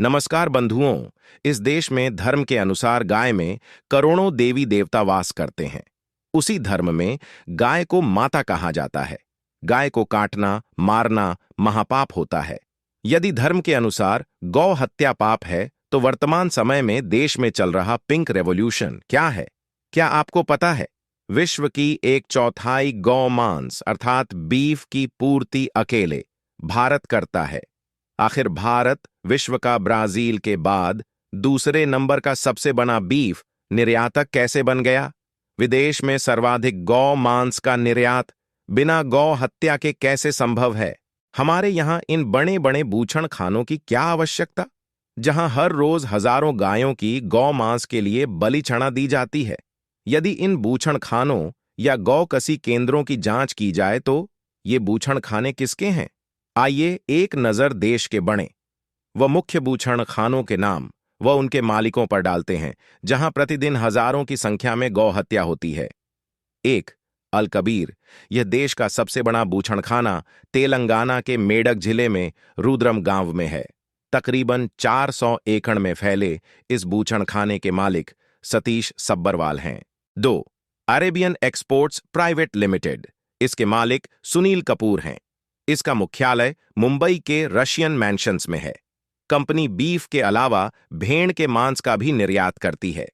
नमस्कार बंधुओं। इस देश में धर्म के अनुसार गाय में करोड़ों देवी देवता वास करते हैं। उसी धर्म में गाय को माता कहा जाता है। गाय को काटना, मारना महापाप होता है। यदि धर्म के अनुसार गौ हत्या पाप है, तो वर्तमान समय में देश में चल रहा पिंक रेवोल्यूशन क्या है? क्या आपको पता है? विश्व की 1/4 गौ मांस अर्थात बीफ की पूर्ति अकेले भारत करता है। आखिर भारत विश्व का ब्राजील के बाद दूसरे नंबर का सबसे बड़ा बीफ निर्यातक कैसे बन गया? विदेश में सर्वाधिक गौ मांस का निर्यात बिना गौ हत्या के कैसे संभव है? हमारे यहाँ इन बड़े बड़े बूचड़ खानों की क्या आवश्यकता, जहां हर रोज हजारों गायों की गौ मांस के लिए बलि चढ़ा दी जाती है? यदि इन बूचड़ खानों या गौ कसी केंद्रों की जांच की जाए तो ये बूचड़ खाने किसके हैं? आइए एक नजर देश के बड़े व मुख्य बूचड़ खानों के नाम व उनके मालिकों पर डालते हैं, जहां प्रतिदिन हजारों की संख्या में गौ हत्या होती है। 1. अल कबीर। यह देश का सबसे बड़ा बूचड़खाना तेलंगाना के मेडक जिले में रुद्रम गांव में है। तकरीबन 400 एकड़ में फैले इस बूचड़खाने के मालिक सतीश सब्बरवाल हैं। 2. Arabian exports private limited. इसके मालिक सुनील कपूर हैं। इसका मुख्यालय मुंबई के रशियन मैंशंस में है। कंपनी बीफ के अलावा भेड़ के मांस का भी निर्यात करती है।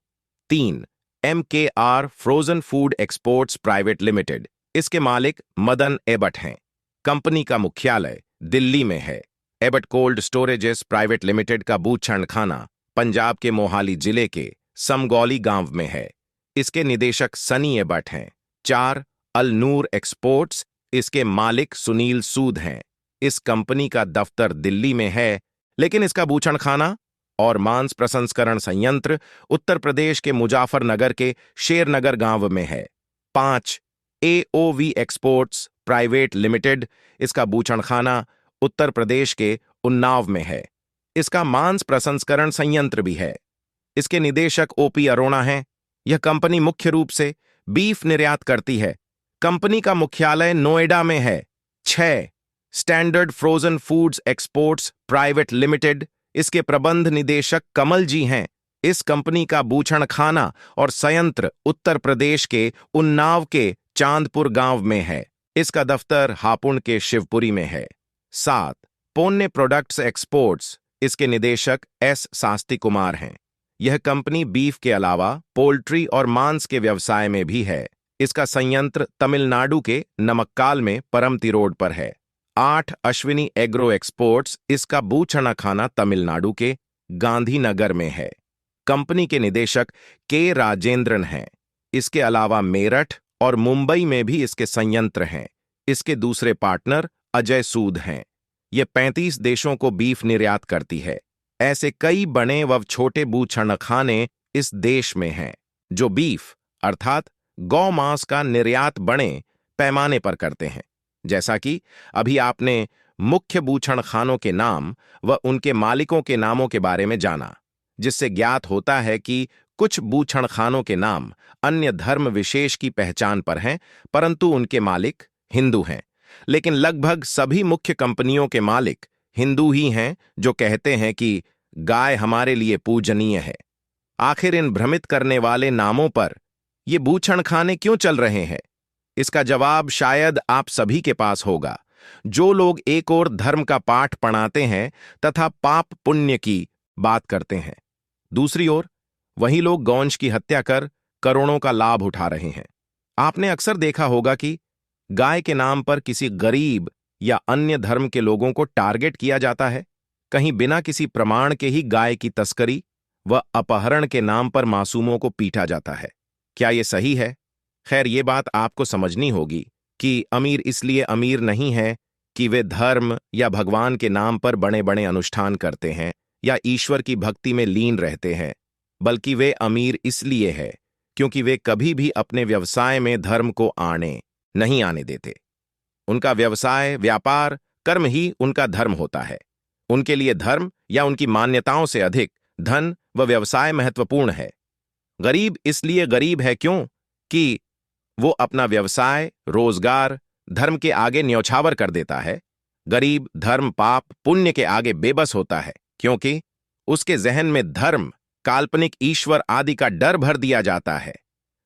3. MKR frozen food exports private limited. इसके मालिक मदन एबट हैं। कंपनी का मुख्यालय दिल्ली में है। Abbott cold storages private limited का बूचड़खाना पंजाब के मोहाली जिले के समगौली गांव में है। इसके निदेशक सनी एबट हैं। 4. अल नूर एक्सपोर्ट्स। इसके मालिक सुनील सूद हैं। इस कंपनी का दफ्तर दिल्ली में है, लेकिन इसका बूचड़खाना और मांस प्रसंस्करण संयंत्र उत्तर प्रदेश के मुजाफरनगर के शेरनगर गांव में है। 5. AOV exports private limited. इसका बूचड़खाना उत्तर प्रदेश के उन्नाव में है। इसका मांस प्रसंस्करण संयंत्र भी है। इसके निदेशक OP अरोड़ा हैं। यह कंपनी मुख्य रूप से बीफ निर्यात करती है। कंपनी का मुख्यालय नोएडा में है। 6. Standard frozen foods exports private limited. इसके प्रबंध निदेशक कमल जी हैं। इस कंपनी का बूचड़खाना और संयंत्र उत्तर प्रदेश के उन्नाव के चांदपुर गांव में है। इसका दफ्तर हापुड़ के शिवपुरी में है। 7. पोन्ने प्रोडक्ट्स एक्सपोर्ट्स। इसके निदेशक S शास्त्री कुमार हैं। यह कंपनी बीफ के अलावा पोल्ट्री और मांस के व्यवसाय में भी है। इसका संयंत्र तमिलनाडु के नमक्काल में परमती रोड पर है। 8. Ashwini agro exports. इसका बूचड़खाना तमिलनाडु के गांधीनगर में है। कंपनी के निदेशक K राजेंद्रन हैं। इसके अलावा मेरठ और मुंबई में भी इसके संयंत्र हैं। इसके दूसरे पार्टनर अजय सूद हैं। ये 35 देशों को बीफ निर्यात करती है। ऐसे कई बड़े व छोटे बूचड़खाने इस देश में हैं, जो बीफ अर्थात गौ मांस का निर्यात बड़े पैमाने पर करते हैं। जैसा कि अभी आपने मुख्य बूचड़खानों के नाम व उनके मालिकों के नामों के बारे में जाना, जिससे ज्ञात होता है कि कुछ बूचड़खानों के नाम अन्य धर्म विशेष की पहचान पर हैं, परंतु उनके मालिक हिंदू हैं। लेकिन लगभग सभी मुख्य कंपनियों के मालिक हिंदू ही हैं, जो कहते हैं कि गाय हमारे लिए पूजनीय है। आखिर इन भ्रमित करने वाले नामों पर ये बूचड़खाने क्यों चल रहे हैं? इसका जवाब शायद आप सभी के पास होगा। जो लोग एक और धर्म का पाठ पढ़ाते हैं तथा पाप पुण्य की बात करते हैं, दूसरी ओर वही लोग गौवंश की हत्या कर करोड़ों का लाभ उठा रहे हैं। आपने अक्सर देखा होगा कि गाय के नाम पर किसी गरीब या अन्य धर्म के लोगों को टारगेट किया जाता है। कहीं बिना किसी प्रमाण के ही गाय की तस्करी व अपहरण के नाम पर मासूमों को पीटा जाता है। क्या ये सही है? खैर, ये बात आपको समझनी होगी कि अमीर इसलिए अमीर नहीं है कि वे धर्म या भगवान के नाम पर बड़े बड़े अनुष्ठान करते हैं या ईश्वर की भक्ति में लीन रहते हैं, बल्कि वे अमीर इसलिए है क्योंकि वे कभी भी अपने व्यवसाय में धर्म को नहीं आने देते। उनका व्यवसाय, व्यापार, कर्म ही उनका धर्म होता है। उनके लिए धर्म या उनकी मान्यताओं से अधिक धन व व्यवसाय महत्वपूर्ण है। गरीब इसलिए गरीब है कि वो अपना व्यवसाय, रोजगार धर्म के आगे न्यौछावर कर देता है। गरीब धर्म, पाप, पुण्य के आगे बेबस होता है, क्योंकि उसके जहन में धर्म, काल्पनिक ईश्वर आदि का डर भर दिया जाता है।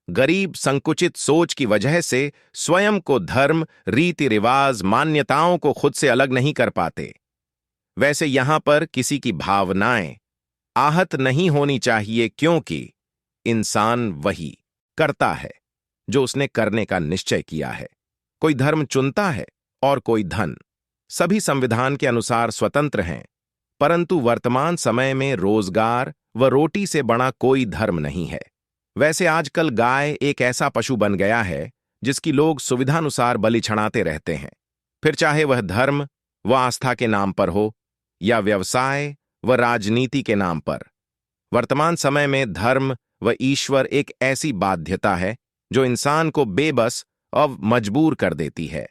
गरीब संकुचित सोच की वजह से स्वयं को धर्म, रीति रिवाज, मान्यताओं को खुद से अलग नहीं कर पाते। वैसे यहां पर किसी की भावनाएं आहत नहीं होनी चाहिए, क्योंकि इंसान वही करता है जो उसने करने का निश्चय किया है। कोई धर्म चुनता है और कोई धन। सभी संविधान के अनुसार स्वतंत्र हैं, परंतु वर्तमान समय में रोजगार व रोटी से बड़ा कोई धर्म नहीं है। वैसे आजकल गाय एक ऐसा पशु बन गया है जिसकी लोग सुविधानुसार बलि चढ़ाते रहते हैं, फिर चाहे वह धर्म व आस्था के नाम पर हो या व्यवसाय व राजनीति के नाम पर। वर्तमान समय में धर्म व ईश्वर एक ऐसी बाध्यता है जो इंसान को बेबस और मजबूर कर देती है।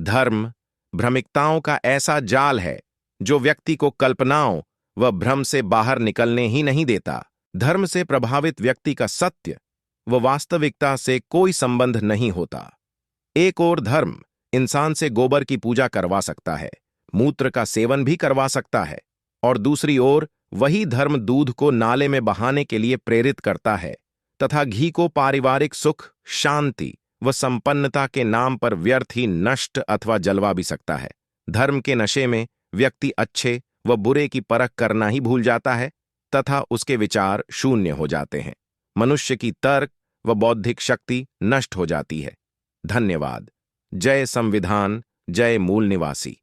धर्म भ्रमिकताओं का ऐसा जाल है जो व्यक्ति को कल्पनाओं व भ्रम से बाहर निकलने ही नहीं देता। धर्म से प्रभावित व्यक्ति का सत्य व वास्तविकता से कोई संबंध नहीं होता। एक ओर धर्म इंसान से गोबर की पूजा करवा सकता है, मूत्र का सेवन भी करवा सकता है, और दूसरी ओर वही धर्म दूध को नाले में बहाने के लिए प्रेरित करता है तथा घी को पारिवारिक सुख, शांति व संपन्नता के नाम पर व्यर्थ ही नष्ट अथवा जलवा भी सकता है। धर्म के नशे में व्यक्ति अच्छे व बुरे की परख करना ही भूल जाता है तथा उसके विचार शून्य हो जाते हैं। मनुष्य की तर्क व बौद्धिक शक्ति नष्ट हो जाती है। धन्यवाद। जय संविधान, जय मूल निवासी।